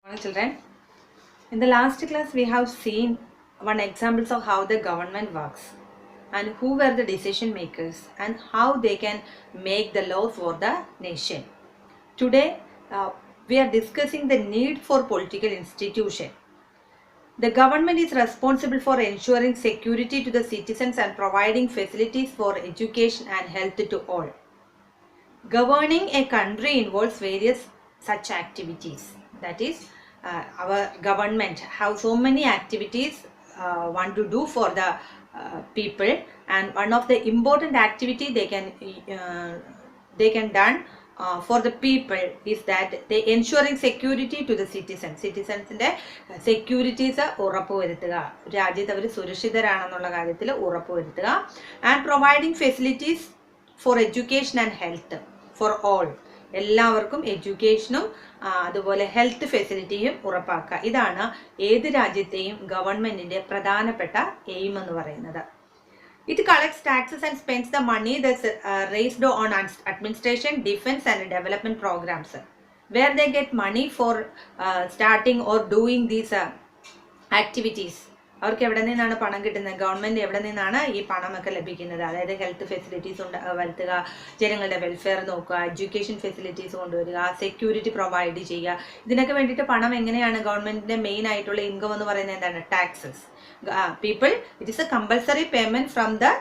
Morning, children. In the last class, we have seen one examples of how the government works and who were the decision makers and how they can make the law for the nation. Today, we are discussing the need for political institution. The government is responsible for ensuring security to the citizens and providing facilities for education and health to all. Governing a country involves various such activities. That is, our government have so many activities want to do for the people, and one of the important activity they can done for the people is that they ensuring security to the citizens. Citizensന്റെ securities ഉറപ്പുവരുത്തുക, രാജ്യത്ത് അവർ സുരക്ഷിതരാണെന്നുള്ള കാര്യത്തിൽ ഉറപ്പുവരുത്തുക. And providing facilities for education and health for all, എല്ലാവർക്കും എഡ്യൂക്കേഷനും അതുപോലെ ഹെൽത്ത് ഫെസിലിറ്റിയും ഉറപ്പാക്കുക. ഇതാണ് ഏത് രാജ്യത്തെയും ഗവൺമെന്റിന്റെ പ്രധാനപ്പെട്ട എയിം എന്ന് പറയുന്നത്. It collects taxes and spends the money that's raised on administration, defense and development programs. Where they get money for starting or doing these activities. അവർക്ക് എവിടെ നിന്നാണ് പണം കിട്ടുന്നത്? ഗവൺമെൻറ് എവിടെ നിന്നാണ് ഈ പണമൊക്കെ ലഭിക്കുന്നത്? അതായത് ഹെൽത്ത് ഫെസിലിറ്റീസ് വരുത്തുക, ജനങ്ങളുടെ വെൽഫെയർ നോക്കുക, എഡ്യൂക്കേഷൻ ഫെസിലിറ്റീസ് കൊണ്ടുവരിക, സെക്യൂരിറ്റി പ്രൊവൈഡ് ചെയ്യുക. ഇതിനൊക്കെ വേണ്ടിയിട്ട് പണം എങ്ങനെയാണ് ഗവൺമെൻറ്റിൻ്റെ മെയിൻ ആയിട്ടുള്ള ഇൻകം എന്ന് പറയുന്നത് എന്താണ്? Taxes. People, it is a compulsory payment from the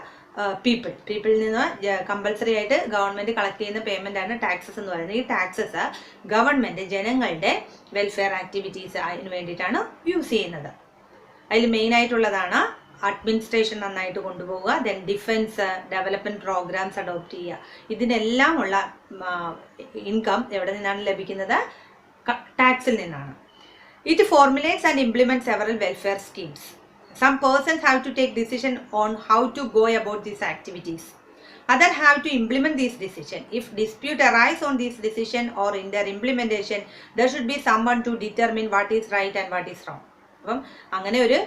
പീപ്പിളിൽ നിന്ന് കമ്പൽസറി ആയിട്ട് ഗവൺമെൻറ് കളക്ട് ചെയ്യുന്ന പേയ്മെൻ്റ് ആണ് ടാക്സസ് എന്ന് പറയുന്നത്. ഈ ടാക്സസ് ഗവൺമെൻറ് ജനങ്ങളുടെ വെൽഫെയർ ആക്ടിവിറ്റീസ് അതിന് വേണ്ടിയിട്ടാണ് യൂസ് ചെയ്യുന്നത്. അതിൽ മെയിൻ ആയിട്ടുള്ളതാണ് അഡ്മിനിസ്ട്രേഷൻ നന്നായിട്ട് കൊണ്ടുപോവുക, then defence, development programmes adopt ചെയ്യുക. ഇതിനെല്ലാം ഉള്ള ഇൻകം എവിടെ നിന്നാണ് ലഭിക്കുന്നത്? ടാക്സിൽ നിന്നാണ്. It formulates and implement several welfare schemes. Some persons have to take decision on how to go about these activities. Others have to implement these decision. If dispute arise on this decision or in their implementation, there should be someone to determine what is right and what is wrong. അപ്പം അങ്ങനെ ഒരു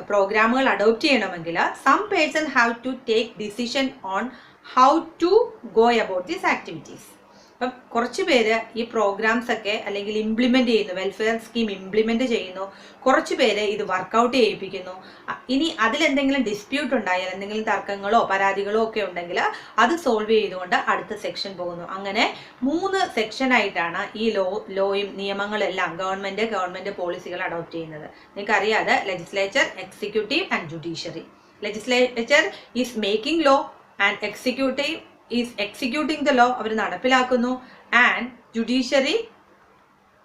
പ്രോഗ്രാമുകൾ adopt ചെയ്യണമെങ്കിൽ some person have to take decision on how to go about these activities. അപ്പം കുറച്ച് പേര് ഈ programmes ഒക്കെ അല്ലെങ്കിൽ ഇംപ്ലിമെൻ്റ് ചെയ്യുന്നു, വെൽഫെയർ സ്കീം ഇംപ്ലിമെൻ്റ് ചെയ്യുന്നു, കുറച്ച് പേര് ഇത് വർക്കൗട്ട് ചെയ്യിപ്പിക്കുന്നു. ഇനി അതിലെന്തെങ്കിലും ഡിസ്പ്യൂട്ട് ഉണ്ടായാൽ, എന്തെങ്കിലും തർക്കങ്ങളോ പരാതികളോ ഒക്കെ ഉണ്ടെങ്കിൽ അത് സോൾവ് ചെയ്തുകൊണ്ട് അടുത്ത സെക്ഷൻ പോകുന്നു. അങ്ങനെ 3 സെക്ഷനായിട്ടാണ് ഈ ലോയും നിയമങ്ങളെല്ലാം ഗവൺമെൻറ് പോളിസികൾ അഡോപ്റ്റ് ചെയ്യുന്നത്. നിങ്ങൾക്കറിയാതെ legislature, executive and judiciary. Legislature is making law and executive is executing the law, അവർ നടപ്പിലാക്കുന്നു. ആൻഡ് ജുഡീഷ്യറി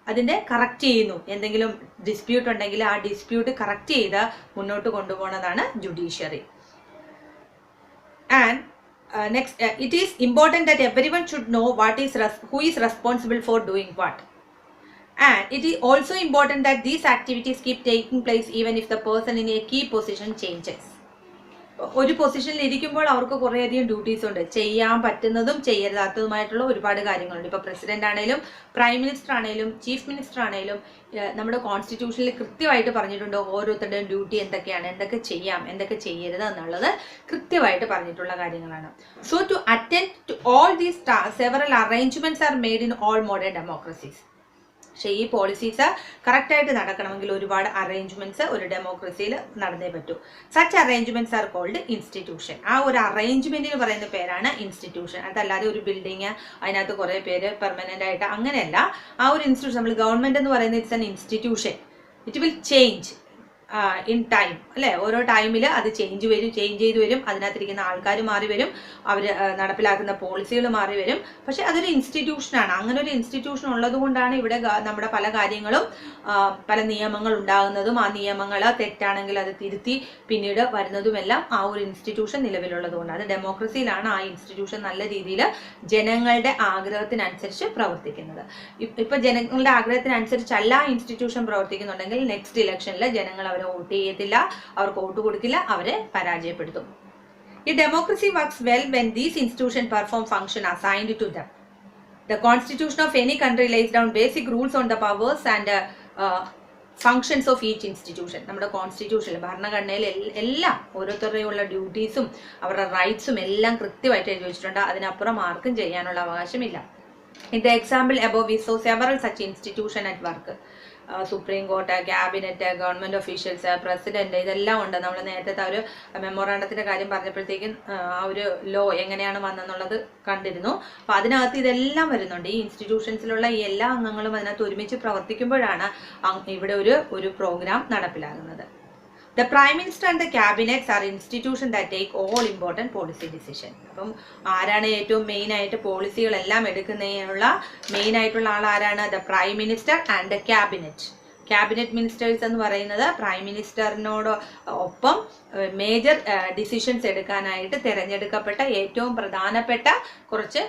അതിൻ്റെ കറക്റ്റ് ചെയ്യുന്നു. എന്തെങ്കിലും ഡിസ്പ്യൂട്ട് ഉണ്ടെങ്കിൽ ആ ഡിസ്പ്യൂട്ട് കറക്റ്റ് ചെയ്ത് മുന്നോട്ട് കൊണ്ടുപോകുന്നതാണ് judiciary. And next, it is important that everyone should know who is responsible for doing what. And it is also important that these activities keep taking place even if the person in a key position changes. ഒരു പൊസിഷനിൽ ഇരിക്കുമ്പോൾ അവർക്ക് കുറേയധികം duties ഉണ്ട്. ചെയ്യാൻ പറ്റുന്നതും ചെയ്യരുതാത്തതുമായിട്ടുള്ള ഒരുപാട് കാര്യങ്ങളുണ്ട്. ഇപ്പോൾ പ്രസിഡന്റ് ആണെങ്കിലും പ്രൈം മിനിസ്റ്റർ ആണെങ്കിലും ചീഫ് മിനിസ്റ്റർ ആണെങ്കിലും നമ്മുടെ കോൺസ്റ്റിറ്റ്യൂഷനിൽ കൃത്യമായിട്ട് പറഞ്ഞിട്ടുണ്ട് ഓരോരുത്തരുടെയും ഡ്യൂട്ടി എന്തൊക്കെയാണ്, എന്തൊക്കെ ചെയ്യാം, എന്തൊക്കെ ചെയ്യരുത് എന്നുള്ളത് കൃത്യമായിട്ട് പറഞ്ഞിട്ടുള്ള കാര്യങ്ങളാണ്. So to attend to all these several arrangements are made in all modern democracies. പക്ഷേ ഈ പോളിസീസ് കറക്റ്റായിട്ട് നടക്കണമെങ്കിൽ ഒരുപാട് അറേഞ്ച്മെന്റ്സ് ഒരു ഡെമോക്രസിയിൽ നടന്നേ പറ്റൂ. Such arrangements are called institution. ആ ഒരു അറേഞ്ച്മെന്റിന് പറയുന്ന പേരാണ് ഇൻസ്റ്റിറ്റ്യൂഷൻ. അതല്ലാതെ ഒരു ബിൽഡിങ് അതിനകത്ത് കുറേ പേര് പെർമനന്റ് ആയിട്ട് അങ്ങനെയല്ല. ആ ഒരു ഇൻസ്റ്റിറ്റ്യൂഷൻ, നമ്മൾ ഗവൺമെന്റ് എന്ന് പറയുന്നത് it's an institution. It will change in time, അല്ലേ? ഓരോ ടൈമിൽ അത് ചേഞ്ച് ചെയ്ത് വരും. അതിനകത്തിരിക്കുന്ന ആൾക്കാർ മാറി വരും, അവർ നടപ്പിലാക്കുന്ന പോളിസികൾ മാറി വരും. പക്ഷെ അതൊരു ഇൻസ്റ്റിറ്റ്യൂഷനാണ്. അങ്ങനെ ഒരു ഇൻസ്റ്റിറ്റ്യൂഷൻ ഉള്ളത് കൊണ്ടാണ് ഇവിടെ നമ്മുടെ പല കാര്യങ്ങളും പല നിയമങ്ങൾ ഉണ്ടാകുന്നതും ആ നിയമങ്ങൾ തെറ്റാണെങ്കിൽ അത് തിരുത്തി പിന്നീട് വരുന്നതുമെല്ലാം ആ ഒരു ഇൻസ്റ്റിറ്റ്യൂഷൻ നിലവിലുള്ളത് കൊണ്ടാണ്. ഡെമോക്രസിയിലാണ് ആ ഇൻസ്റ്റിറ്റ്യൂഷൻ നല്ല രീതിയിൽ ജനങ്ങളുടെ ആഗ്രഹത്തിനനുസരിച്ച് പ്രവർത്തിക്കുന്നത്. ഇപ്പം ജനങ്ങളുടെ ആഗ്രഹത്തിനനുസരിച്ചല്ല ആ ഇൻസ്റ്റിറ്റ്യൂഷൻ പ്രവർത്തിക്കുന്നുണ്ടെങ്കിൽ നെക്സ്റ്റ് ഇലക്ഷനിൽ ജനങ്ങൾ അവരെ വോട്ട് ചെയ്യത്തില്ല, അവർക്ക് വോട്ട് കൊടുക്കില്ല, അവരെ പരാജയപ്പെടുത്തും. ഈ democracy works well when these institution perform function assigned to them. The constitution of any country lays down basic rules on the powers and functions of each institution. നമ്മുടെ കോൺസ്റ്റിറ്റ്യൂഷനിൽ ഭരണഘടനയിൽ എല്ലാം ഓരോരുത്തരുടെയുള്ള ഡ്യൂട്ടീസും അവരുടെ റൈറ്റ്സും എല്ലാം കൃത്യമായിട്ട് എഴുതി വെച്ചിട്ടുണ്ട്. അതിനപ്പുറം ആർക്കും ചെയ്യാനുള്ള അവകാശമില്ല. In the example above, we saw several such institutions at work. Supreme court, cabinet, government officials, president, ഇതെല്ലാം ഉണ്ട്. നമ്മൾ നേരത്തെ ഒരു മെമ്മോറാണ്ടത്തിന്റെ കാര്യം പറഞ്ഞപ്പോഴത്തേക്കും ആ ഒരു ലോ എങ്ങനെയാണ് വന്നെന്നുള്ളത് കണ്ടിരുന്നു. അപ്പൊ അതിനകത്ത് ഇതെല്ലാം വരുന്നുണ്ട്. ഈ ഇൻസ്റ്റിറ്റ്യൂഷൻസിലുള്ള ഈ എല്ലാ അംഗങ്ങളും അതിനകത്ത് ഒരുമിച്ച് പ്രവർത്തിക്കുമ്പോഴാണ് ഇവിടെ ഒരു programme നടപ്പിലാകുന്നത്. The Prime Minister and the Cabinets are institutions that take all important policy decisions. അപ്പം ആരാണ് ഏറ്റവും മെയിൻ ആയിട്ട് പോളിസികളെല്ലാം എടുക്കുന്നതിനുള്ള മെയിൻ ആയിട്ടുള്ള ആൾ ആരാണ്? The prime minister and the cabinet. Cabinet ministers എന്ന് പറയുന്നത് പ്രൈം മിനിസ്റ്ററിനോട് ഒപ്പം മേജർ ഡിസിഷൻസ് എടുക്കാനായിട്ട് തിരഞ്ഞെടുക്കപ്പെട്ട ഏറ്റവും പ്രധാനപ്പെട്ട കുറച്ച്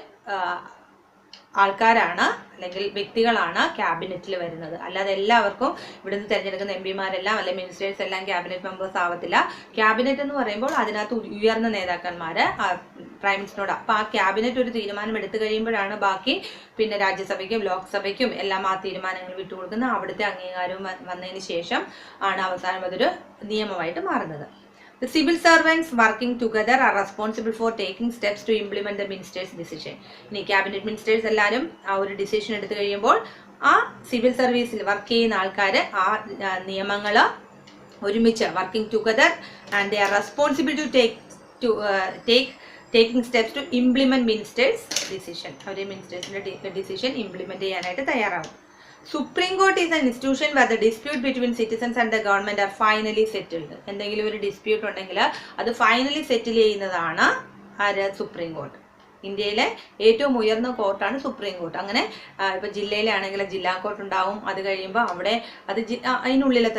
ആൾക്കാരാണ് അല്ലെങ്കിൽ വ്യക്തികളാണ് ക്യാബിനറ്റിൽ വരുന്നത്. അല്ലാതെ എല്ലാവർക്കും ഇവിടുന്ന് തിരഞ്ഞെടുക്കുന്ന എംപിമാരെല്ലാം അല്ലെങ്കിൽ മിനിസ്റ്റേഴ്സ് എല്ലാം ക്യാബിനറ്റ് മെമ്പേഴ്സ് ആവത്തില്ല. ക്യാബിനറ്റ് എന്ന് പറയുമ്പോൾ അതിനകത്ത് ഉയർന്ന നേതാക്കന്മാര് പ്രൈം മിനിസ്റ്ററിനോട്. അപ്പൊ ആ ക്യാബിനറ്റ് ഒരു തീരുമാനം എടുത്തു കഴിയുമ്പോഴാണ് ബാക്കി പിന്നെ രാജ്യസഭയ്ക്കും ലോക്സഭയ്ക്കും എല്ലാം ആ തീരുമാനങ്ങൾ വിട്ടുകൊടുക്കുന്ന അവിടുത്തെ അംഗീകാരവും വന്നതിന് ശേഷം ആണ് അവസാനം അതൊരു നിയമമായിട്ട് മാറുന്നത്. The civil servants working together are responsible for taking steps to implement the minister's decision. ഇനി ക്യാബിനറ്റ് മിനിസ്റ്റേഴ്സ് എല്ലാവരും ആ ഒരു ഡിസിഷൻ എടുത്തു കഴിയുമ്പോൾ ആ സിവിൽ സർവീസിൽ വർക്ക് ചെയ്യുന്ന ആൾക്കാർ ആ നിയമങ്ങൾ ഒരുമിച്ച് working together and they are responsible to taking steps to implement ministers decision. അവർ മിനിസ്റ്റേഴ്സിന്റെ ഡിസിഷൻ ഇംപ്ലിമെന്റ് ചെയ്യാനായിട്ട് തയ്യാറാവും. Supreme Court is an institution where the dispute between citizens and the government are finally settled. എന്തെങ്കിലും ഒരു dispute ഉണ്ടെങ്കിൽ അത് finally സെറ്റിൽ ചെയ്യുന്നതാണ് ആര്? Supreme court. ഇന്ത്യയിലെ ഏറ്റവും ഉയർന്ന കോർട്ടാണ് സുപ്രീം കോർട്ട്. അങ്ങനെ ഇപ്പൊ ജില്ലയിലാണെങ്കിൽ ജില്ലാ കോർട്ട് ഉണ്ടാവും. അത് കഴിയുമ്പോൾ അവിടെ അത് അതിനുള്ളിലെ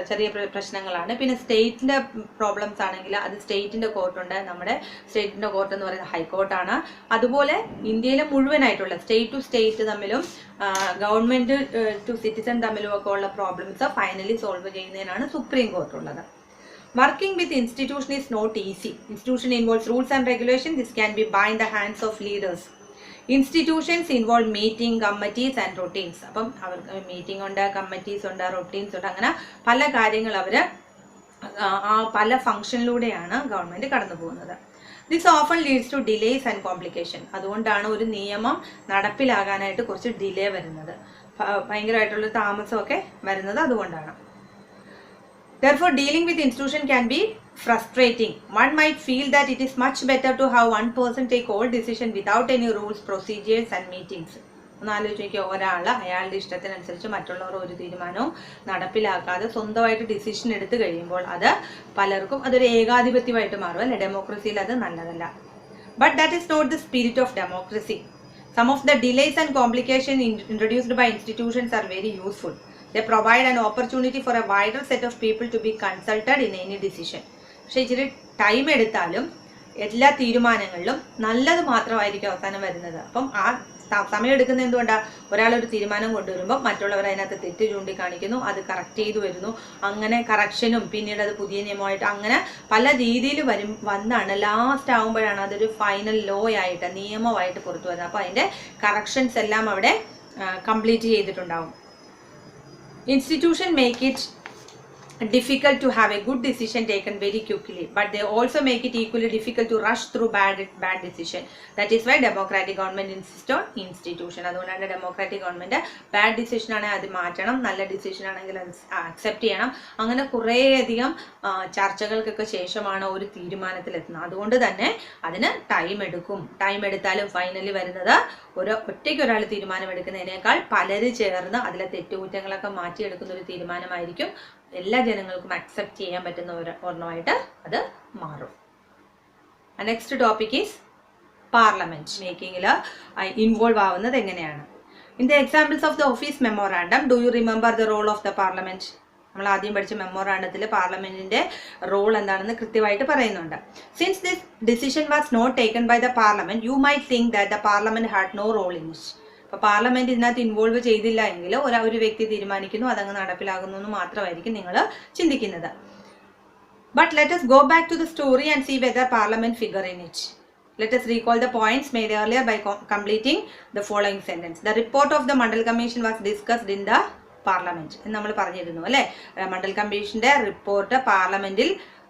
ചെറിയ പ്രശ്നങ്ങളാണ്. പിന്നെ സ്റ്റേറ്റിന്റെ പ്രോബ്ലംസ് ആണെങ്കിൽ അത് സ്റ്റേറ്റിന്റെ കോർട്ടുണ്ട്. നമ്മുടെ സ്റ്റേറ്റിന്റെ കോർട്ട് എന്ന് പറയുന്നത് ഹൈക്കോർട്ടാണ്. അതുപോലെ ഇന്ത്യയിലെ മുഴുവനായിട്ടുള്ള സ്റ്റേറ്റ് ടു സ്റ്റേറ്റ് തമ്മിലും ഗവൺമെന്റ് ടു സിറ്റിസൺ തമ്മിലും ഒക്കെ ഉള്ള പ്രോബ്ലംസ് ഫൈനലി സോൾവ് ചെയ്യുന്നതിനാണ് സുപ്രീം കോർട്ട് ഉള്ളത്. Working with institution is not easy. Institution involves rules and regulations. This can be by the hands of leaders. Institutions involve meeting, committees and routines. അപ്പം അവർക്ക് meeting ഉണ്ട്, committees ഉണ്ട്, routines ഉണ്ട്. അങ്ങനെ പല കാര്യങ്ങൾ അവർ ആ പല ഫംഗ്ഷനിലൂടെയാണ് ഗവൺമെന്റ് കടന്നു പോകുന്നത്. This often leads to delays and complication. അതുകൊണ്ടാണ് ഒരു നിയമം നടപ്പിലാകാനായിട്ട് കുറച്ച് ഡിലേ വരുന്നത്. ഭയങ്കരമായിട്ടുള്ള താമസമൊക്കെ വരുന്നത് അതുകൊണ്ടാണ്. Therefore, dealing with institution can be frustrating. One might feel that it is much better to have one person take all decisions without any rules, procedures and meetings. ഒന്ന് ആലോചിക്കുക, അയാളുടെ ഇഷ്ടത്തിനനുസരിച്ച് മറ്റുള്ളവർ ഒരു തീരുമാനവും നടപ്പിലാക്കാതെ സ്വന്തമായിട്ട് ഡിസിഷൻ എടുത്തു കഴിയുമ്പോൾ അത് പലർക്കും അതൊരു ഏകാധിപത്യമായിട്ട് മാറും അല്ലെ? ഡെമോക്രസിയിൽ അത് നല്ലതല്ല. But that is not the spirit of democracy. Some of the delays and complications introduced by institutions are very useful. They provide an opportunity for a wider set of people to be consulted in any decision. പക്ഷേ ഇച്ചിരി time എടുത്താലും എല്ലാ തീരുമാനങ്ങളിലും നല്ലത് മാത്രമായിരിക്കും അവസാനം വരുന്നത്. അപ്പം ആ സമയം എടുക്കുന്നത് എന്തുകൊണ്ടാണ്? ഒരാളൊരു തീരുമാനം കൊണ്ടുവരുമ്പോൾ മറ്റുള്ളവർ അതിനകത്ത് തെറ്റ് ചൂണ്ടിക്കാണിക്കുന്നു, അത് കറക്റ്റ് ചെയ്തു വരുന്നു. അങ്ങനെ കറക്ഷനും പിന്നീട് അത് പുതിയ നിയമമായിട്ട് അങ്ങനെ പല രീതിയിൽ വന്നാണ് ലാസ്റ്റ് ആകുമ്പോഴാണ് അതൊരു ഫൈനൽ ലോ ആയിട്ട് നിയമമായിട്ട് പുറത്തു വരുന്നത്. അപ്പോൾ അതിൻ്റെ കറക്ഷൻസ് എല്ലാം അവിടെ കംപ്ലീറ്റ് ചെയ്തിട്ടുണ്ടാവും. Institution make it difficult to have a good decision taken very quickly, but they also make it equally difficult to rush through bad decision. That is why democratic government insists on institution. അതുകൊണ്ടാണ് democratic government bad decision ആണെങ്കിൽ അത് മാറ്റണം, നല്ല decision ആണെങ്കിൽ അത് accept ചെയ്യണം. അങ്ങനെ കുറേയധികം ചർച്ചകൾക്കൊക്കെ ശേഷമാണ് ഒരു തീരുമാനത്തിലെത്തുന്നത്. അതുകൊണ്ട് തന്നെ അതിന് ടൈം എടുക്കും. ടൈം എടുത്താലും ഫൈനലി വരുന്നത് ഒറ്റയ്ക്ക് ഒരാൾ തീരുമാനമെടുക്കുന്നതിനേക്കാൾ പലര് ചേർന്ന് അതിലെ തെറ്റുകുറ്റങ്ങളൊക്കെ മാറ്റിയെടുക്കുന്ന ഒരു തീരുമാനമായിരിക്കും. എല്ലാ ജനങ്ങൾക്കും അക്സെപ്റ്റ് ചെയ്യാൻ പറ്റുന്ന ഒരെണ്ണമായിട്ട് അത് മാറും. നെക്സ്റ്റ് ടോപ്പിക് ഈസ് പാർലമെന്റ് മേക്കിങ്ങിൽ ഇൻവോൾവ് ആവുന്നത് എങ്ങനെയാണ്? In the examples of the office memorandum, do you remember the role of the parliament? നമ്മൾ ആദ്യം പഠിച്ച മെമ്മോറാണ്ടത്തിൽ പാർലമെന്റിന്റെ റോൾ എന്താണെന്ന് കൃത്യമായിട്ട് പറയുന്നുണ്ട്. Since this decision was not taken by the parliament, you might think that the parliament had no role in it. അപ്പോൾ parliament ഇതിനകത്ത് ഇൻവോൾവ് ചെയ്തില്ല എങ്കിൽ ഒരു വ്യക്തി തീരുമാനിക്കുന്നു, അതങ്ങ് നടപ്പിലാകുന്നു എന്ന് മാത്രമായിരിക്കും നിങ്ങൾ ചിന്തിക്കുന്നത്. But let us go back to the story and see whether parliament figure in it. Let us recall the points made earlier by completing the following sentence. The report of the Mandal Commission was discussed in the parliament എന്ന് നമ്മൾ പറഞ്ഞിരുന്നു അല്ലേ? മണ്ഡൽ കമ്മീഷന്റെ report പാർലമെന്റിൽ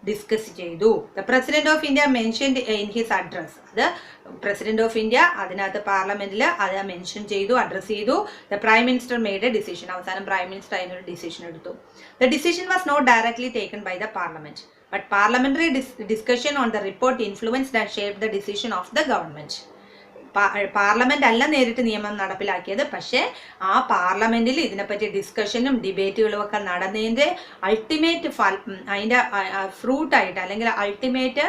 discuss ചെയ്തു. The president of India mentioned in his address. അത് president of India അതിനകത്ത് പാർലമെന്റിൽ അത് മെൻഷൻ ചെയ്തു, അഡ്രസ് ചെയ്തു. The prime minister made a decision. അവസാനം പ്രൈം മിനിസ്റ്റർ അതിനൊരു ഡിസിഷൻ എടുത്തു. The decision was not directly taken by the parliament, but parliamentary discussion on the report influenced and shaped the decision of the government. Parliament അല്ല നേരിട്ട് നിയമം നടപ്പിലാക്കിയത്, പക്ഷേ ആ പാർലമെന്റിൽ ഇതിനെപ്പറ്റി ഡിസ്കഷനും ഡിബേറ്റുകളും ഒക്കെ നടന്നതിൻ്റെ അൾട്ടിമേറ്റ് അതിൻ്റെ ഫ്രൂട്ടായിട്ട് അല്ലെങ്കിൽ അൾട്ടിമേറ്റ്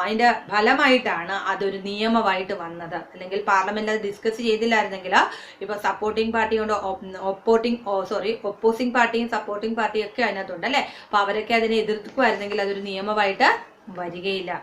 അതിൻ്റെ ഫലമായിട്ടാണ് അതൊരു നിയമമായിട്ട് വന്നത്. അല്ലെങ്കിൽ പാർലമെന്റ് അത് ഡിസ്കസ് ചെയ്തില്ലായിരുന്നെങ്കിൽ ഇപ്പോൾ സപ്പോർട്ടിംഗ് പാർട്ടി കൊണ്ട് ഒപ്പോസിംഗ് പാർട്ടിയും സപ്പോർട്ടിംഗ് പാർട്ടിയും ഒക്കെ അതിനകത്തുണ്ട് അല്ലേ. അപ്പോൾ അവരൊക്കെ അതിനെ എതിർക്കുമായിരുന്നെങ്കിൽ അതൊരു നിയമമായിട്ട് വരികയില്ല.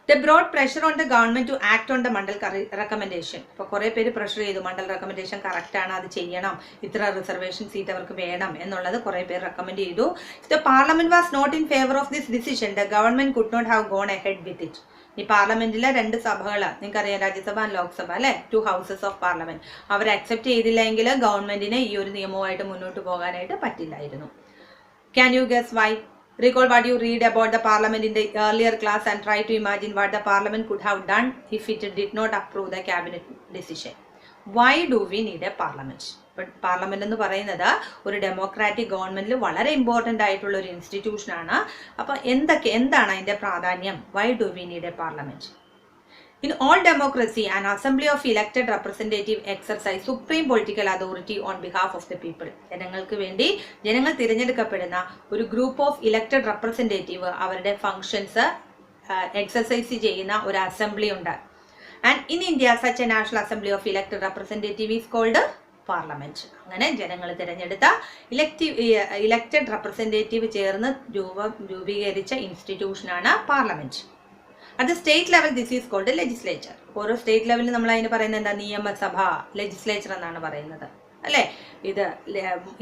They brought pressure on the government to act on the Mandal recommendation. ഇപ്പോൾ കുറേ പേര് പ്രഷർ ചെയ്തു, മണ്ഡൽ റെക്കമെൻഡേഷൻ കറക്റ്റ് ആണ്, അത് ചെയ്യണം, ഇത്ര റിസർവേഷൻ സീറ്റ് അവർക്ക് വേണം എന്നുള്ളത് കുറേ പേര് റെക്കമെൻഡ് ചെയ്തു. If the parliament was not in favor of this decision, the government could not have gone ahead with it. ഈ പാർലമെന്റിലെ 2 സഭകൾ നിങ്ങൾക്കറിയാം, രാജ്യസഭ ആൻഡ് ലോക്സഭ അല്ലെ, 2 ഹൗസസ് ഓഫ് പാർലമെന്റ്. അവർ അക്സെപ്റ്റ് ചെയ്തില്ലെങ്കിൽ ഗവൺമെന്റിന് ഈ ഒരു നിയമവുമായിട്ട് മുന്നോട്ട് പോകാനായിട്ട് പറ്റില്ലായിരുന്നു. Can you guess why? Recall what you read about the parliament in the earlier class and try to imagine what the parliament could have done if it did not approve the cabinet decision. Why do we need a parliament? But parliament എന്ന് പറയുന്നത് ഒരു democratic ഗവൺമെന്റിൽ വളരെ important ആയിട്ടുള്ള ഒരു institution ആണ്. അപ്പോൾ എന്താണ് അതിൻ്റെ പ്രാധാന്യം? Why do we need a parliament? In all democracy, an assembly of elected representative exercise supreme political authority on behalf of the people. ജനങ്ങൾക്ക് വേണ്ടി ജനങ്ങൾ തിരഞ്ഞെടുക്കപ്പെടുന്ന ഒരു ഗ്രൂപ്പ് ഓഫ് ഇലക്റ്റഡ് റെപ്രസെൻറ്റേറ്റീവ് അവരുടെ ഫങ്ഷൻസ് എക്സസൈസ് ചെയ്യുന്ന ഒരു അസംബ്ലി ഉണ്ട്. And in India such a national assembly of elected representative is called parliament. അങ്ങനെ ജനങ്ങൾ തിരഞ്ഞെടുത്ത ഇലക്റ്റഡ് റെപ്രസെൻറ്റേറ്റീവ് ചേർന്ന് രൂപീകരിച്ച ഇൻസ്റ്റിറ്റ്യൂഷനാണ് parliament. At the state level, this is called a legislature. ഓരോ സ്റ്റേറ്റ് ലെവലിൽ നമ്മൾ അതിന് പറയുന്നത് എന്താ? നിയമസഭ, ലെജിസ്ലേച്ചർ എന്നാണ് പറയുന്നത് അല്ലേ. ഇത്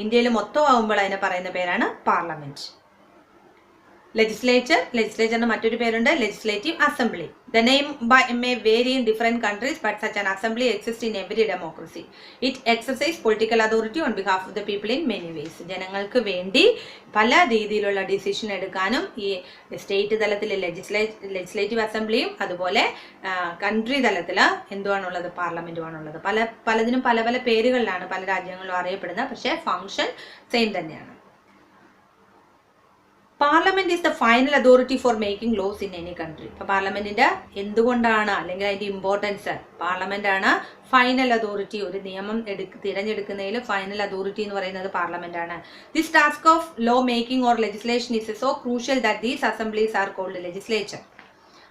ഇന്ത്യയിൽ മൊത്തം ആകുമ്പോൾ അതിനെ പറയുന്ന പേരാണ് പാർലമെന്റ്. ലെജിസ്ലേച്ചറിന് മറ്റൊരു പേരുണ്ട്, legislative assembly. The name may vary in different countries, but such an assembly exists in every democracy. It exercises political authority on behalf of the people in many ways. ജനങ്ങൾക്ക് വേണ്ടി പല രീതിയിലുള്ള ഡിസിഷൻ എടുക്കാനും ഈ state തലത്തിൽ legislative അസംബ്ലിയും അതുപോലെ country തലത്തിൽ എന്തുവാണുള്ളത്? പാർലമെന്റുമാണുള്ളത്. പലതിനും പല പല പേരുകളിലാണ് പല രാജ്യങ്ങളിലും അറിയപ്പെടുന്നത്, പക്ഷേ ഫങ്ഷൻ സെയിം തന്നെയാണ്. Parliament is the final authority for making loss in any country. ഇപ്പോൾ പാർലമെന്റിന്റെ എന്തുകൊണ്ടാണ് അല്ലെങ്കിൽ അതിന്റെ ഇമ്പോർട്ടൻസ്, പാർലമെന്റ് ആണ് ഫൈനൽ അതോറിറ്റി. ഒരു നിയമം തിരഞ്ഞെടുക്കുന്നതിൽ ഫൈനൽ അതോറിറ്റി എന്ന് പറയുന്നത് പാർലമെന്റ് ആണ്. This task of law making or legislation is so crucial that these assemblies are called legislature.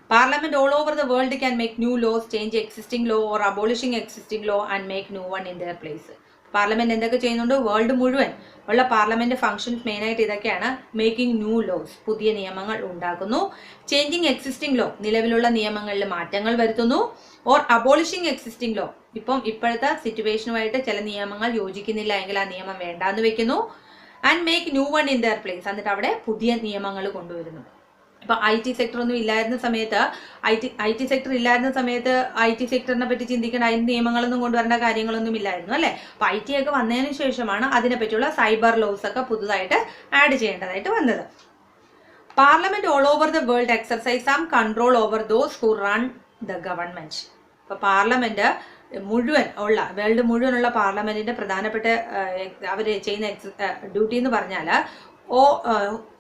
Parliament all over the world can make new laws, change existing law or abolishing existing law and make new one in their place. Parliament എന്തൊക്കെ ചെയ്യുന്നുണ്ട്? World മുഴുവൻ ഉള്ള parliament functions മെയിനായിട്ട് ഇതൊക്കെയാണ്. Making new loss, പുതിയ നിയമങ്ങൾ ഉണ്ടാക്കുന്നു. Changing existing law, നിലവിലുള്ള നിയമങ്ങളിൽ മാറ്റങ്ങൾ വരുത്തുന്നു. ഓർ അബോളിഷിംഗ് എക്സിസ്റ്റിംഗ് ലോ, ഇപ്പോഴത്തെ സിറ്റുവേഷനുമായിട്ട് ചില നിയമങ്ങൾ യോജിക്കുന്നില്ല എങ്കിൽ ആ നിയമം വേണ്ടാന്ന് വെക്കുന്നു. And make new one in there place, എന്നിട്ട് അവിടെ പുതിയ നിയമങ്ങൾ കൊണ്ടുവരുന്നു. ഇപ്പോൾ IT സെക്ടർ ഒന്നും ഇല്ലായിരുന്ന സമയത്ത് IT സെക്ടർ ഇല്ലായിരുന്ന സമയത്ത് IT സെക്ടറിനെ പറ്റി ചിന്തിക്കേണ്ട, അതിന് നിയമങ്ങളൊന്നും കൊണ്ടുവരേണ്ട കാര്യങ്ങളൊന്നും ഇല്ലായിരുന്നു അല്ലേ. അപ്പോൾ IT ഒക്കെ വന്നതിന് ശേഷമാണ് അതിനെപ്പറ്റിയുള്ള സൈബർ ലോസ് ഒക്കെ പുതുതായിട്ട് ആഡ് ചെയ്യേണ്ടതായിട്ട് വന്നത്. Parliament all over the world exercise some control over those who run the government. ഇപ്പോൾ പാർലമെന്റ് വേൾഡ് മുഴുവനുള്ള പാർലമെന്റിന്റെ പ്രധാനപ്പെട്ട അവർ ചെയ്യുന്ന ഡ്യൂട്ടി എന്ന് പറഞ്ഞാൽ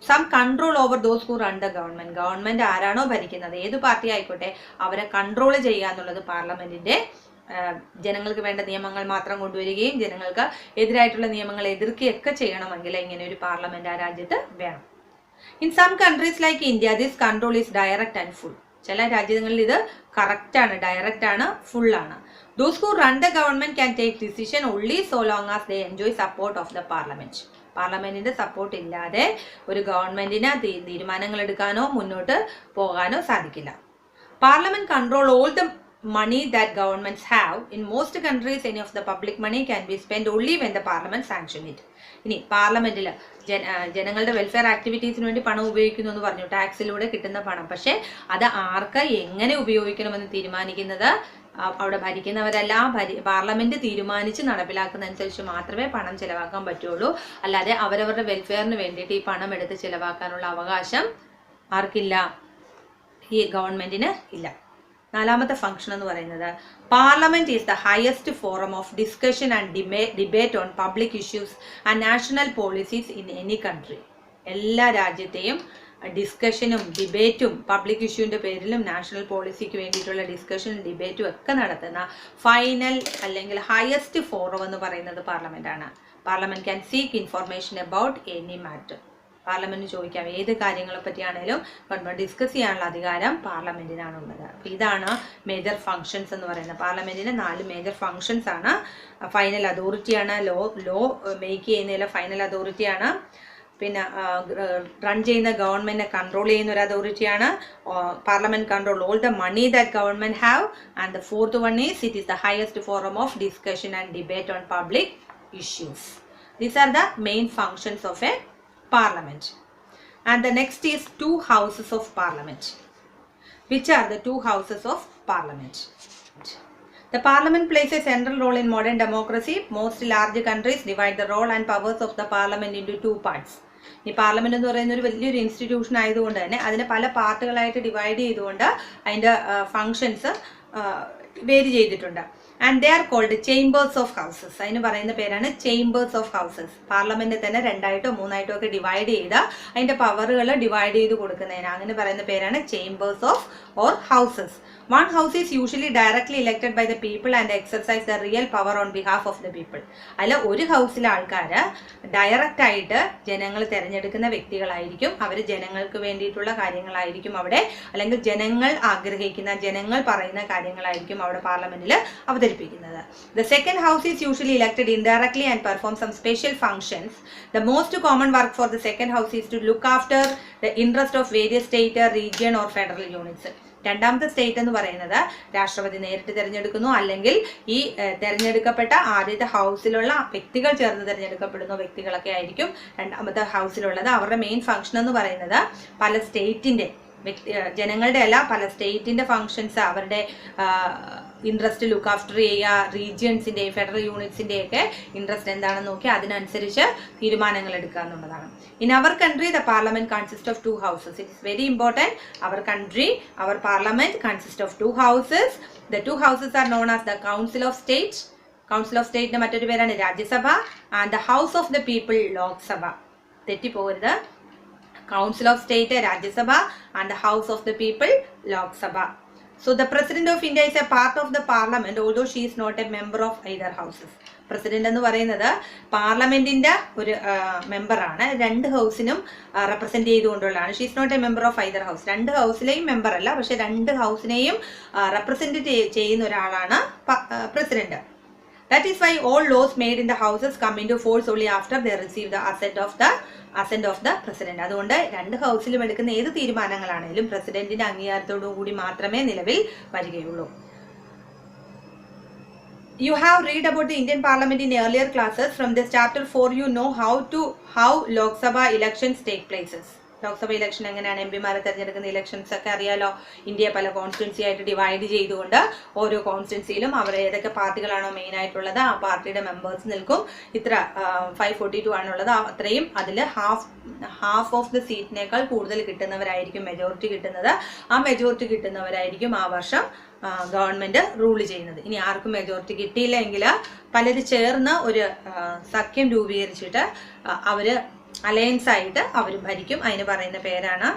some control over those who run the government. Government ആരാണോ ഭരിക്കുന്നത്, ഏത് പാർട്ടി ആയിക്കോട്ടെ, അവരെ കൺട്രോൾ ചെയ്യുക എന്നുള്ളത് പാർലമെന്റിന്റെ ജനങ്ങൾക്ക് വേണ്ട നിയമങ്ങൾ മാത്രം കൊണ്ടുവരികയും ജനങ്ങൾക്ക് എതിരായിട്ടുള്ള നിയമങ്ങൾ എതിർക്കുകയൊക്കെ ചെയ്യണമെങ്കിൽ ഇങ്ങനെ ഒരു പാർലമെന്റ് ആ രാജ്യത്ത് വേണം. In some countries like India this control is direct and full. ചില രാജ്യങ്ങളിൽ ഇത് കറക്റ്റ് ആണ്, ഡയറക്റ്റ് ആണ്, ഫുൾ ആണ്. Those who run the government can take decision only so long as they enjoy support of the parliament. പാർലമെന്റിന്റെ support ഇല്ലാതെ ഒരു ഗവൺമെന്റിന് തീരുമാനങ്ങൾ എടുക്കാനോ മുന്നോട്ട് പോകാനോ സാധിക്കില്ല. Parliament control all the money that governments have. In most countries, any of the public money can be spent only when the parliament sanction it. ഇനി പാർലമെന്റിൽ ജനങ്ങളുടെ വെൽഫെയർ ആക്ടിവിറ്റീസിന് വേണ്ടി പണം ഉപയോഗിക്കുന്നു എന്ന് പറഞ്ഞു, ടാക്സിലൂടെ കിട്ടുന്ന പണം. പക്ഷെ അത് ആർക്ക് എങ്ങനെ ഉപയോഗിക്കണമെന്ന് തീരുമാനിക്കുന്നത് അവിടെ ഭരിക്കുന്നവരല്ല. പാർലമെന്റ് തീരുമാനിച്ച് നടപ്പിലാക്കുന്നതനുസരിച്ച് മാത്രമേ പണം ചെലവാക്കാൻ പറ്റുള്ളൂ. അല്ലാതെ അവരവരുടെ വെൽഫെയറിന് വേണ്ടിയിട്ട് ഈ പണം എടുത്ത് ചെലവാക്കാനുള്ള അവകാശം ആർക്കില്ല? ഈ ഗവൺമെന്റിന് ഇല്ല. നാലാമത്തെ ഫംഗ്ഷൻ എന്ന് പറയുന്നത് parliament is the highest forum of discussion and debate on public issues and national policies in any country. എല്ലാ രാജ്യത്തെയും ഡിസ്കഷനും ഡിബേറ്റും പബ്ലിക് ഇഷ്യൂവിൻ്റെ പേരിലും നാഷണൽ പോളിസിക്ക് വേണ്ടിയിട്ടുള്ള ഡിസ്കഷനും ഡിബേറ്റും ഒക്കെ നടത്തുന്ന ഫൈനൽ അല്ലെങ്കിൽ ഹയസ്റ്റ് ഫോറം എന്ന് പറയുന്നത് പാർലമെന്റാണ്. Parliament can seek information about any matter. പാർലമെന്റിന് ചോദിക്കാം ഏത് കാര്യങ്ങളെ പറ്റിയാണേലും ഡിസ്കസ് ചെയ്യാനുള്ള അധികാരം പാർലമെന്റിനാണുള്ളത്. അപ്പോൾ ഇതാണ് മേജർ ഫങ്ഷൻസ് എന്ന് പറയുന്നത്. പാർലമെന്റിന് 4 മേജർ ഫങ്ഷൻസ് ആണ്. ഫൈനൽ അതോറിറ്റിയാണ്, ലോ മേക്ക് ചെയ്യുന്നതിലെ ഫൈനൽ അതോറിറ്റിയാണ്. പിന്നെ റൺ ചെയ്യുന്ന ഗവൺമെന്റിനെ കൺട്രോൾ ചെയ്യുന്ന ഒരു അതോറിറ്റിയാണ്. Parliament control all the money that government have. And the fourth one is it is the highest forum of discussion and debate on public issues. These are the main functions of a parliament. And the next is 2 houses of parliament. Which are the 2 houses of parliament? The parliament plays a central role in modern democracy. Most large countries divide the role and powers of the parliament into 2 parts. ഈ parliament എന്ന് പറയുന്ന ഒരു വലിയൊരു institution ആയതുകൊണ്ട് തന്നെ അതിനെ പല പാർട്ടുകളായിട്ട് divide ചെയ്തുകൊണ്ട് അതിൻ്റെ ഫങ്ഷൻസ് വേരി ചെയ്തിട്ടുണ്ട്. And they are called chambers of houses. അതിന് പറയുന്ന പേരാണ് ചേംബേഴ്സ് ഓഫ് ഹൗസസ്. പാർലമെന്റ് തന്നെ 2ആയിട്ടോ 3ആയിട്ടോ ഒക്കെ ഡിവൈഡ് ചെയ്ത് അതിന്റെ പവറുകൾ ഡിവൈഡ് ചെയ്ത് കൊടുക്കുന്നതിന് അങ്ങനെ പറയുന്ന പേരാണ് chambers of or houses. One house is usually directly elected by the people and exercise the real power on behalf of the people. അല്ല, ഒരു ഹൗസിലെ ആൾക്കാർ ഡയറക്റ്റ് ആയിട്ട് ജനങ്ങൾ തിരഞ്ഞെടുക്കുന്ന വ്യക്തികളായിരിക്കും. അവർ ജനങ്ങൾക്ക് വേണ്ടിയിട്ടുള്ള കാര്യങ്ങളായിരിക്കും അവിടെ, അല്ലെങ്കിൽ ജനങ്ങൾ ആഗ്രഹിക്കുന്ന, ജനങ്ങൾ പറയുന്ന കാര്യങ്ങളായിരിക്കും അവിടെ പാർലമെന്റിൽ അവതരിപ്പിക്കുന്നത്. The second house is usually elected indirectly and perform some special functions. The most common work for the second house is to look after the interest of various state, region or federal units. രണ്ടാമത്തെ state എന്ന് പറയുന്നത് രാഷ്ട്രപതി നേരിട്ട് തിരഞ്ഞെടുക്കുന്നു, അല്ലെങ്കിൽ ഈ തിരഞ്ഞെടുക്കപ്പെട്ട ആദ്യത്തെ ഹൗസിലുള്ള വ്യക്തികൾ ചേർന്ന് തിരഞ്ഞെടുക്കപ്പെടുന്ന വ്യക്തികളൊക്കെ ആയിരിക്കും രണ്ടാമത്തെ ഹൗസിലുള്ളത്. അവരുടെ മെയിൻ ഫംഗ്ഷൻ എന്ന് പറയുന്നത് പല സ്റ്റേറ്റിന്റെ ജനങ്ങളുടെ അല്ല, പല സ്റ്റേറ്റിന്റെ ഫങ്ഷൻസ്, അവരുടെ ഇൻട്രസ്റ്റ് ലുക്ക് ആഫ്റ്റർ ചെയ്യുക, റീജിയൻസിന്റെ ഫെഡറൽ യൂണിറ്റ്സിന്റെ ഒക്കെ ഇൻട്രസ്റ്റ് എന്താണെന്ന് നോക്കി അതിനനുസരിച്ച് തീരുമാനങ്ങൾ എടുക്കുക എന്നുള്ളതാണ്. In our country the parliament consist of 2 houses. It is very important. Our country, our parliament consist of 2 houses. The 2 houses are known as the council of state. Council of സ്റ്റേറ്റിന്റെ മറ്റൊരു പേരാണ് Rajya Sabha. And the house of the people Lok Sabha. തെറ്റിപ്പോകരുത്. Council of State Rajya Sabha and the House of the People Lok Sabha. So the President of India is a part of the Parliament, although she is not a member of either houses. President എന്ന് പറയുന്നത് പാർലമെന്റിന്റെ ഒരു മെമ്പറാണ്, 2 ഹൗസിനും റെപ്രസെന്റ് ചെയ്തുകൊണ്ടുള്ളതാണ്. She is not a member of either house. 2 ഹൗസിലെയും member അല്ല, പക്ഷെ 2 ഹൗസിനെയും റെപ്രസെന്റ് ചെയ്യുന്ന ഒരാളാണ് president. That is why all laws made in the houses come into force only after they receive the assent of the president. അതുകൊണ്ട് 2 ഹൗസിലും എടുക്കുന്ന ഏത് തീരുമാനങ്ങളാണെങ്കിലും പ്രസിഡന്റിന്റെ അംഗീകാരത്തോടു കൂടി മാത്രമേ നിലവിൽ വരികയുള്ളൂ. You have read about the Indian Parliament in earlier classes. From this chapter 4 you know how Lok Sabha elections take places. Lok Sabha election എങ്ങനെയാണ്, M പിമാരെ തിരഞ്ഞെടുക്കുന്ന ഇലക്ഷൻസ് ഒക്കെ അറിയാലോ. ഇന്ത്യയെ പല കോൺസ്റ്റിറ്റ്യുൻസി ആയിട്ട് ഡിവൈഡ് ചെയ്തുകൊണ്ട് ഓരോ കോൺസ്റ്റിറ്റ്യുൻസിയിലും അവർ ഏതൊക്കെ പാർട്ടികളാണോ മെയിൻ ആയിട്ടുള്ളത് ആ പാർട്ടിയുടെ മെമ്പേഴ്സ് നിൽക്കും. ഇത്ര 542 ആണുള്ളത്. അത്രയും അതിൽ ഹാഫ് ഓഫ് ദ സീറ്റിനേക്കാൾ കൂടുതൽ കിട്ടുന്നവരായിരിക്കും മെജോറിറ്റി കിട്ടുന്നത്. ആ മെജോറിറ്റി കിട്ടുന്നവരായിരിക്കും ആ വർഷം ഗവൺമെന്റ് റൂൾ ചെയ്യുന്നത്. ഇനി ആർക്കും മെജോറിറ്റി കിട്ടിയില്ലെങ്കിൽ പലരും ചേർന്ന് ഒരു സഖ്യം രൂപീകരിച്ചിട്ട് അവര് അലയൻസ് ആയിട്ട് അവർ ഭരിക്കും. അതിന് പറയുന്ന പേരാണ്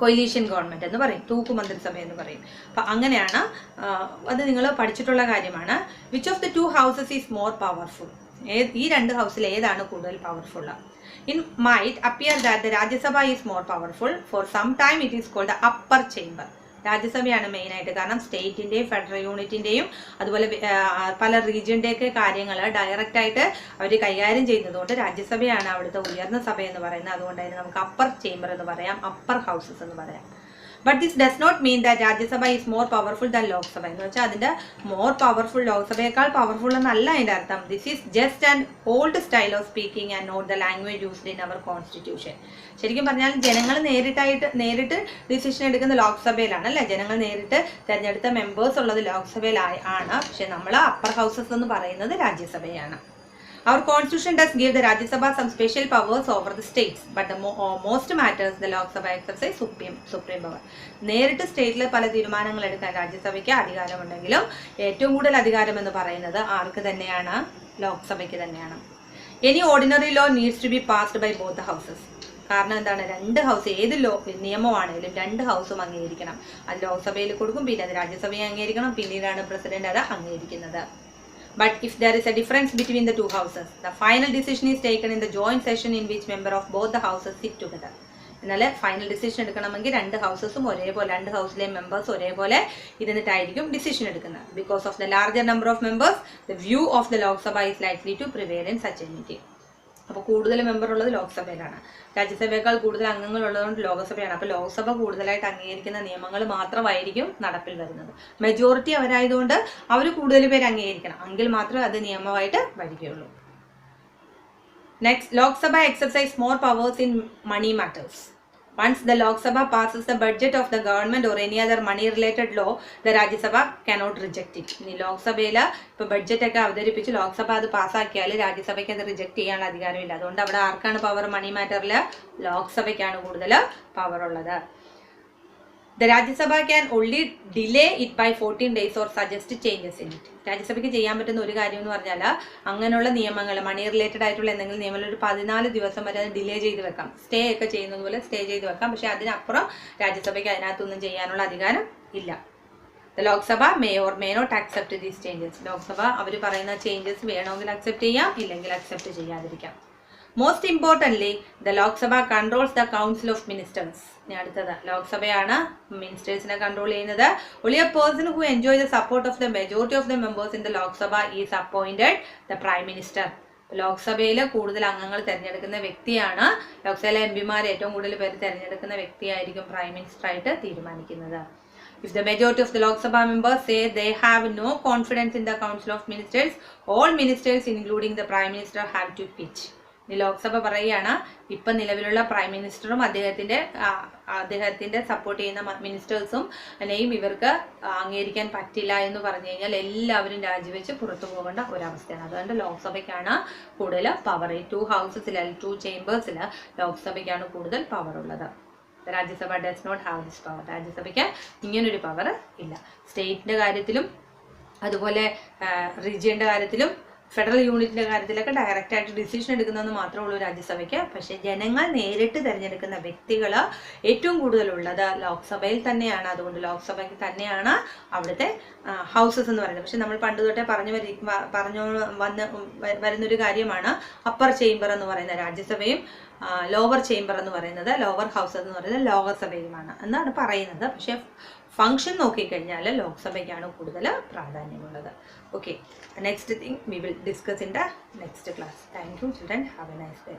കൊയിലീഷൻ ഗവൺമെന്റ് എന്ന് പറയും, തൂക്കുമന്ത്രിസഭ എന്ന് പറയും. അപ്പം അങ്ങനെയാണ്, അത് നിങ്ങൾ പഠിച്ചിട്ടുള്ള കാര്യമാണ്. Which of the 2 houses is more powerful? ഈ 2 ഹൗസിൽ ഏതാണ് കൂടുതൽ powerful? In might appear that the Rajya Sabha is more powerful. For some time it is called the upper chamber. രാജ്യസഭയാണ് മെയിനായിട്ട്, കാരണം സ്റ്റേറ്റിൻ്റെയും ഫെഡറൽ യൂണിറ്റിൻ്റെയും അതുപോലെ പല റീജിയൻ്റെയൊക്കെ കാര്യങ്ങൾ ഡയറക്റ്റായിട്ട് അവർ കൈകാര്യം ചെയ്യുന്നതുകൊണ്ട് രാജ്യസഭയാണ് അവിടുത്തെ ഉയർന്ന സഭ എന്ന് പറയുന്നത്. അതുകൊണ്ട് തന്നെ നമുക്ക് അപ്പർ ചേംബർ എന്ന് പറയാം, അപ്പർ ഹൗസസ് എന്ന് പറയാം. But this does not mean that Rajya Sabha is more powerful than Lok Sabha. എന്ന് വെച്ചാൽ അതിൻ്റെ മോർ പവർഫുൾ ലോക്സഭയേക്കാൾ പവർഫുൾ എന്നല്ല അതിൻ്റെ അർത്ഥം. This is just an old style of speaking and not the language used in our constitution. ശരിക്കും പറഞ്ഞാൽ ജനങ്ങൾ നേരിട്ട് ഡിസിഷൻ എടുക്കുന്ന ലോക്സഭയിലാണ് അല്ലേ, ജനങ്ങൾ നേരിട്ട് തിരഞ്ഞെടുത്ത മെമ്പേഴ്സ് ഉള്ളത് ലോക്സഭയിലാണ്. പക്ഷെ നമ്മൾ അപ്പർ ഹൗസസ് എന്ന് പറയുന്നത് രാജ്യസഭയാണ്. Our constitution does give the Rajya Sabha some special powers over the states, but the most matters the Lok Sabha exercise supreme power. നേരിട്ട് സ്റ്റേറ്റിലെ പല തീരുമാനങ്ങൾ എടുക്കാൻ രാജ്യസഭയ്ക്ക് അധികാരമുണ്ടെങ്കിലും ഏറ്റവും കൂടുതൽ അധികാരം എന്ന് പറയുന്നത് ആർക്ക് തന്നെയാണ്? ലോക്സഭയ്ക്ക് തന്നെയാണ്. Any ordinary law needs to be passed by both the houses. കാരണം എന്താണ്? രണ്ട് ഹൗസ് ഏത് നിയമമാണെങ്കിലും രണ്ട് ഹൗസും അംഗീകരിക്കണം. അത് ലോക്സഭയിൽ കൊടുക്കും, പിന്നെ അത് രാജ്യസഭയെ അംഗീകരിക്കണം, പിന്നീടാണ് പ്രസിഡന്റ് അത് അംഗീകരിക്കുന്നത്. But if there is a difference between the two houses, the final decision is taken in the joint session in which member of both the houses sit together. എന്നാൽ ഫൈനൽ ഡിസിഷൻ എടുക്കണമെങ്കിൽ രണ്ട് ഹൗസസും ഒരേപോലെ, രണ്ട് ഹൗസിലെ members ഒരേപോലെ ഇരുന്നിട്ടായിരിക്കും decision എടുക്കുന്നത്. Because of the larger number of members, the view of the Lok Sabha is likely to prevail in such a meeting. അപ്പോൾ കൂടുതൽ മെമ്പർ ഉള്ളത് ലോക്സഭയിലാണ്, രാജ്യസഭയേക്കാൾ കൂടുതൽ അംഗങ്ങൾ ഉള്ളതുകൊണ്ട് ലോക്സഭയാണ്. അപ്പോൾ ലോക്സഭ കൂടുതലായിട്ട് അംഗീകരിക്കുന്ന നിയമങ്ങൾ മാത്രമായിരിക്കും നടപ്പിൽ വരുന്നത്. മെജോറിറ്റി അവരായതുകൊണ്ട് അവർ കൂടുതൽ പേര് അംഗീകരിക്കണം, എങ്കിൽ മാത്രമേ അത് നിയമമായിട്ട് വരികയുള്ളൂ. Next, Lok Sabha exercise more powers in money matters. Once the Lok Sabha passes the budget of the government or any other money related law, the Rajya Sabha cannot reject it. ഇനി ലോക്സഭയിൽ ഇപ്പോൾ ബഡ്ജറ്റ് ഒക്കെ അവതരിപ്പിച്ച് ലോക്സഭ അത് പാസ്സാക്കിയാൽ രാജ്യസഭയ്ക്ക് അത് റിജക്ട് ചെയ്യാനുള്ള അധികാരമില്ല. അതുകൊണ്ട് അവിടെ ആർക്കാണ് പവർ? മണി മാറ്ററിൽ ലോക്സഭയ്ക്കാണ് കൂടുതൽ പവർ ഉള്ളത്. The Rajya Sabha can only delay it by 14 days or suggest changes in it. രാജ്യസഭയ്ക്ക് ചെയ്യാൻ പറ്റുന്ന ഒരു കാര്യം എന്ന് പറഞ്ഞാൽ അങ്ങനെയുള്ള നിയമങ്ങൾ, മണി റിലേറ്റഡ് ആയിട്ടുള്ള എന്തെങ്കിലും നിയമങ്ങൾ ഒരു 14 ദിവസം വരെ അത് ഡിലേ ചെയ്ത് വെക്കാം. സ്റ്റേ ഒക്കെ ചെയ്യുന്നത് പോലെ സ്റ്റേ ചെയ്ത് വെക്കാം. പക്ഷെ അതിനപ്പുറം രാജ്യസഭയ്ക്ക് അതിനകത്തൊന്നും ചെയ്യാനുള്ള അധികാരം ഇല്ല. The Lok Sabha may or may not accept these changes. Lok Sabha അവർ പറയുന്ന ചേഞ്ചസ് വേണമെങ്കിൽ അക്സെപ്റ്റ് ചെയ്യാം, ഇല്ലെങ്കിൽ accept ചെയ്യാതിരിക്കാം. Most importantly, the Lok Sabha controls the Council of Ministers. ഇനി അടുത്തത് ലോക്സഭയാണ് മിനിസ്റ്റേഴ്സിനെ കൺട്രോൾ ചെയ്യുന്നത്. Only a person who enjoys the support of the majority of the members in the Lok Sabha is appointed the Prime Minister. ലോക്സഭയിൽ കൂടുതൽ അംഗങ്ങൾ തിരഞ്ഞെടുക്കുന്ന വ്യക്തിയാണ്, ലോക്സഭയിലെ എംപിമാർ ഏറ്റവും കൂടുതൽ പേര് തിരഞ്ഞെടുക്കുന്ന വ്യക്തിയായിരിക്കും പ്രൈം മിനിസ്റ്റർ ആയിട്ട് തീരുമാനിക്കുന്നത്. If the majority of the Lok Sabha members say they have no confidence in the Council of Ministers, all ministers including the Prime Minister have to pitch. ഇനി ലോക്സഭ പറയുകയാണ് ഇപ്പം നിലവിലുള്ള പ്രൈം മിനിസ്റ്ററും അദ്ദേഹത്തിന്റെ സപ്പോർട്ട് ചെയ്യുന്ന മിനിസ്റ്റേഴ്സും അല്ലെയും ഇവർക്ക് അംഗീകരിക്കാൻ പറ്റില്ല എന്ന് പറഞ്ഞു കഴിഞ്ഞാൽ എല്ലാവരും രാജിവെച്ച് പുറത്തു പോകേണ്ട ഒരവസ്ഥയാണ്. അതുകൊണ്ട് ലോക്സഭയ്ക്കാണ് കൂടുതൽ പവർ. ഈ 2 ഹൗസസിൽ 2 ചേംബേഴ്സിൽ ലോക്സഭയ്ക്കാണ് കൂടുതൽ പവർ ഉള്ളത്. Rajya Sabha does not have this power. രാജ്യസഭയ്ക്ക് ഇങ്ങനൊരു പവർ ഇല്ല. സ്റ്റേറ്റിന്റെ കാര്യത്തിലും അതുപോലെ റീജിയന്റെ കാര്യത്തിലും ഫെഡറൽ യൂണിറ്റിന്റെ കാര്യത്തിലൊക്കെ ഡയറക്റ്റ് ആയിട്ട് ഡിസിഷൻ എടുക്കുന്നതെന്ന് മാത്രമേ ഉള്ളൂ രാജ്യസഭയ്ക്ക്. പക്ഷേ ജനങ്ങൾ നേരിട്ട് തിരഞ്ഞെടുക്കുന്ന വ്യക്തികൾ ഏറ്റവും കൂടുതലുള്ളത് ലോക്സഭയിൽ തന്നെയാണ്. അതുകൊണ്ട് ലോക്സഭയ്ക്ക് തന്നെയാണ് അവിടുത്തെ ഹൗസസ് എന്ന് പറയുന്നത്. പക്ഷെ നമ്മൾ പണ്ട് തൊട്ടേ പറഞ്ഞു വരുന്നൊരു കാര്യമാണ് അപ്പർ ചേംബർ എന്ന് പറയുന്ന രാജ്യസഭയും ലോവർ ചേംബർ എന്ന് പറയുന്നത്, ലോവർ ഹൗസ് എന്ന് പറയുന്നത് ലോകസഭയുമാണ് എന്നാണ് പറയുന്നത്. പക്ഷെ ഫംഗ്ഷൻ നോക്കിക്കഴിഞ്ഞാൽ ലോക്സഭയ്ക്കാണ് കൂടുതൽ പ്രാധാന്യമുള്ളത്. Okay, next thing we will discuss in the next class. Thank you children, have a nice day.